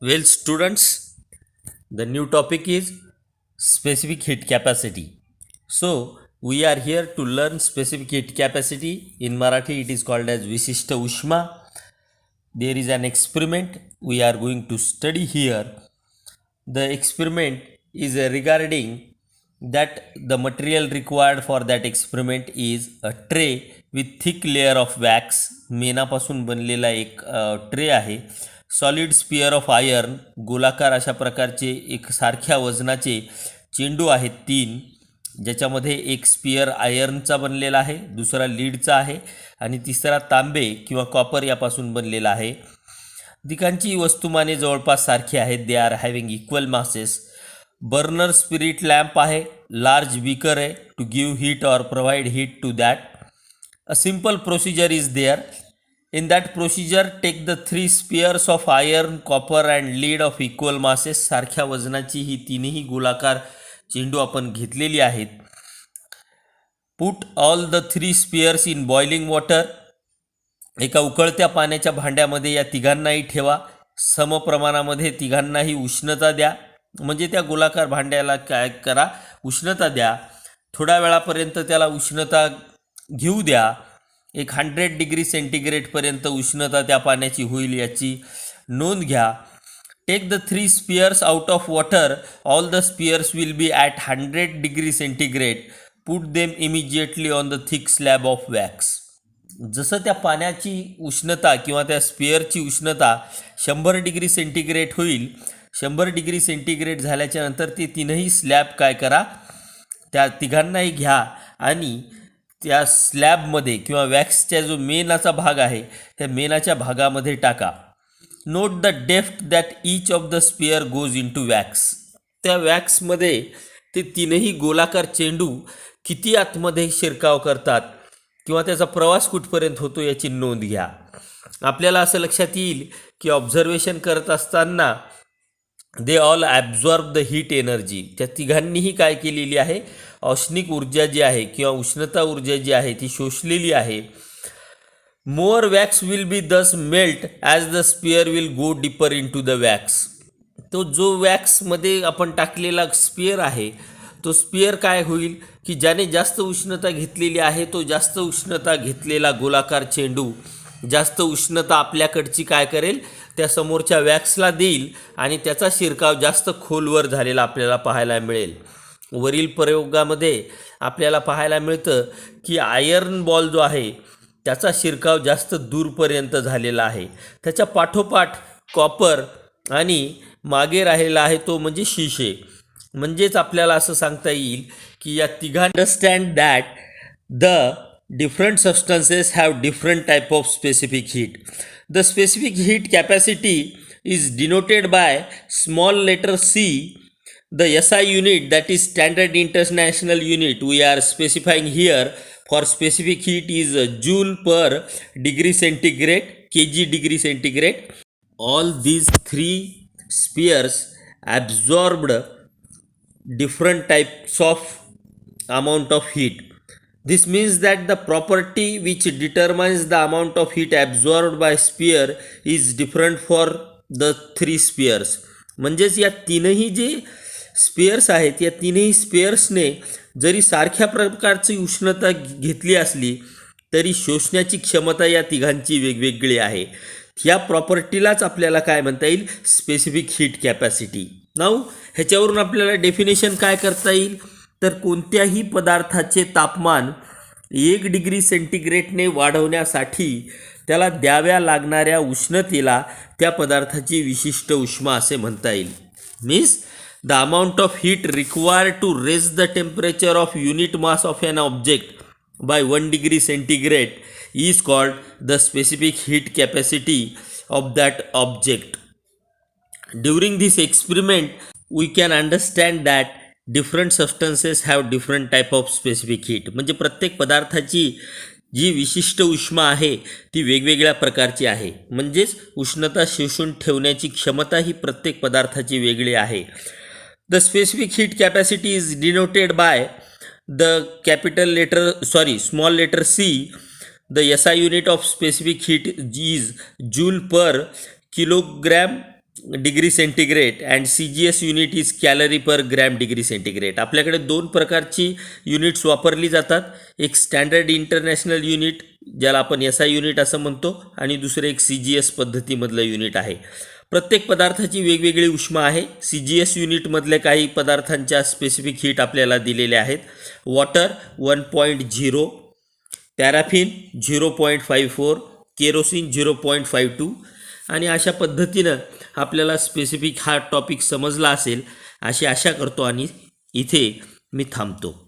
Well, students, the new topic is specific heat capacity. So, we are here to learn specific heat capacity. In Marathi, it is called as Visishta Ushma. There is an experiment we are going to study here. The experiment is regarding that the material required for that experiment is a tray with thick layer of wax. मेणापासून बनलेला एक tray आहे. Solid sphere of iron, गोलाकार अशा प्रकारचे एक सारख्या वजनाचे चेंडू आहेत 3, ज्याच्यामध्ये एक स्पियर आयर्नचा बनलेला आहे, दुसरा लीडचा आहे आणि तिसरा तांबे किंवा कॉपर यापासून बनलेला आहे. दिकांची वस्तुमाने जवळपास सारखी आहेत. They are having equal masses. Burner spirit lamp आहे, लार्ज बीकर आहे टू गिव्ह हीट और provide heat to that. A simple procedure is there. In that procedure, take the 3 spheres of iron, copper and lead of equal masses. सारख्या वजनाची ही तीनही गोलाकार चेंडू आपण घेतलेली आहेत. Put all the 3 spheres in boiling water. एका उकळत्या पाण्याच्या भांड्यामध्ये या तिघांनाही ठेवा. समप्रमाणामध्ये तिघांनाही उष्णता द्या. म्हणजे त्या गोलाकार भांड्याला काय करा, उष्णता द्या. थोड्या वेळापर्यंत त्याला उष्णता घेऊ द्या. एक 100 डिग्री सेंटीग्रेडपर्यंत उष्णता त्या पाण्याची होईल याची नोंद घ्या. Take the 3 spheres out of water. All the spheres will be at 100 degree centigrade. Put them immediately on the thick slab of wax. जसं त्या पाण्याची उष्णता किंवा त्या स्पियरची उष्णता 100 डिग्री सेंटीग्रेड होईल, 100 डिग्री सेंटीग्रेड झाल्याच्या नंतर ते तीनही स्लॅब काय करा, त्या तिघांनाही घ्या आणि त्या स्लॅबमध्ये किंवा वॅक्सच्या जो मेनाचा भाग आहे त्या मेनाच्या भागामध्ये टाका. Note the depth that each of the sphere goes into wax. त्या वॅक्समध्ये ते तीनही गोलाकार चेंडू किती आतमध्ये शिरकाव करतात किंवा त्याचा प्रवास कुठपर्यंत होतो याची नोंद घ्या. आपल्याला असं लक्षात येईल की ऑब्झर्वेशन करत असताना they all absorb the heat energy. त्या तिघांनीही काय केलेली आहे, औष्णिक ऊर्जा जी आहे किंवा उष्णता ऊर्जा जी आहे ती शोषलेली आहे. Mower wax will be thus melt as the sphere will go deeper into the wax. तो जो वॅक्समध्ये आपण टाकलेला स्पियर आहे तो स्पियर काय होईल की ज्याने जास्त उष्णता घेतलेली आहे तो जास्त उष्णता घेतलेला गोलाकार चेंडू जास्त उष्णता आपल्याकडची काय करेल, त्या समोरच्या वॅक्सला देईल आणि त्याचा शिरकाव जास्त खोलवर झालेला आपल्याला पाहायला मिळेल. वरील प्रयोगामध्ये आपल्याला पाहायला मिळतं की आयर्न बॉल जो आहे त्याचा शिरकाव जास्त दूरपर्यंत झालेला आहे. त्याच्या पाठोपाठ कॉपर आणि मागे राहिलेला आहे तो म्हणजे शिशे. म्हणजेच आपल्याला असं सांगता येईल की या तिघां understand that the different substances have different type of specific heat. The specific heat capacity is denoted by small letter C. The SI unit, that is standard international unit, we are specifying here for specific heat is joule per degree centigrade, kg degree centigrade. All these 3 spheres absorbed different types of amount of heat. This means that the property which determines the amount of heat absorbed by sphere is different for the 3 spheres. म्हणजेच या तीनही जे Spears आहेत या तीनही स्पियर्सने जरी सारख्या प्रकारची उष्णता घेतली असली तरी शोषण्याची क्षमता या तिघांची वेगवेगळी आहे. ह्या प्रॉपर्टीलाच आपल्याला काय म्हणता येईल, स्पेसिफिक हीट कॅपॅसिटी. नाऊ ह्याच्यावरून आपल्याला डेफिनेशन काय करता येईल तर कोणत्याही पदार्थाचे तापमान 1 डिग्री सेंटीग्रेडने वाढवण्यासाठी त्याला द्याव्या लागणाऱ्या उष्णतेला त्या पदार्थाची विशिष्ट उष्मा असे म्हणता येईल. Means the amount of heat required to raise the temperature of unit mass of an object by 1 degree centigrade is called the specific heat capacity of that object. During this experiment we can understand that different substances have different type of specific heat. म्हणजे प्रत्येक पदार्थाची जी विशिष्ट उष्मा आहे ती वेगवेगळ्या प्रकारची आहे. म्हणजेच उष्णता शोषून ठेवण्याची क्षमता ही प्रत्येक पदार्थाची वेगळी आहे. The specific heat capacity is denoted by the small letter C. The SI unit of specific heat is joule per kilogram degree centigrade and CGS unit is calorie per gram degree centigrade. आपल्याकडे दोन प्रकारची units वापरली जातात. एक standard international unit ज्याला आपण SI unit असं म्हणतो आणि दुसरे एक CGS पद्धतीमधलं युनिट आहे. प्रत्येक पदार्थाची वेगवेगळी उष्मा आहे. CGS युनिटमधले काही पदार्थांच्या स्पेसिफिक हीट आपल्याला दिलेल्या आहेत. वॉटर 1.0, पॅराफिन 0.54, केरोसिन 0.52 आणि अशा पद्धतीनं आपल्याला स्पेसिफिक हा टॉपिक समजला असेल अशी आशा करतो आणि इथे मी थांबतो.